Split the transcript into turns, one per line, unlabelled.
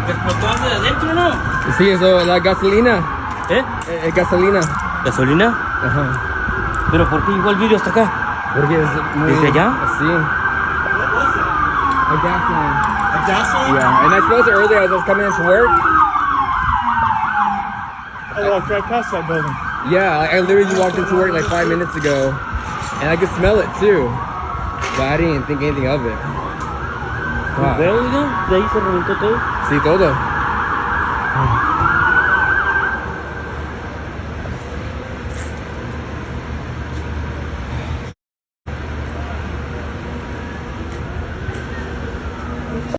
Explotó algo de adentro, ¿no?
Sí, eso, la gasolina.
¿Eh?
Gasolina.
¿Gasolina?
Ajá.
¿Pero por qué llegó el vidrio hasta acá?
Porque es muy...
¿Desde allá?
Sí. A gas line.
A gas line?
Yeah, and I smelled it earlier as I was coming into work.
I walked right past that building.
Yeah, I literally walked into work like 5 minutes ago, and I could smell it too, but I didn't think anything of it. Wow.
¿Veo, oiga? De ahí se reventó todo.
Sí, todo.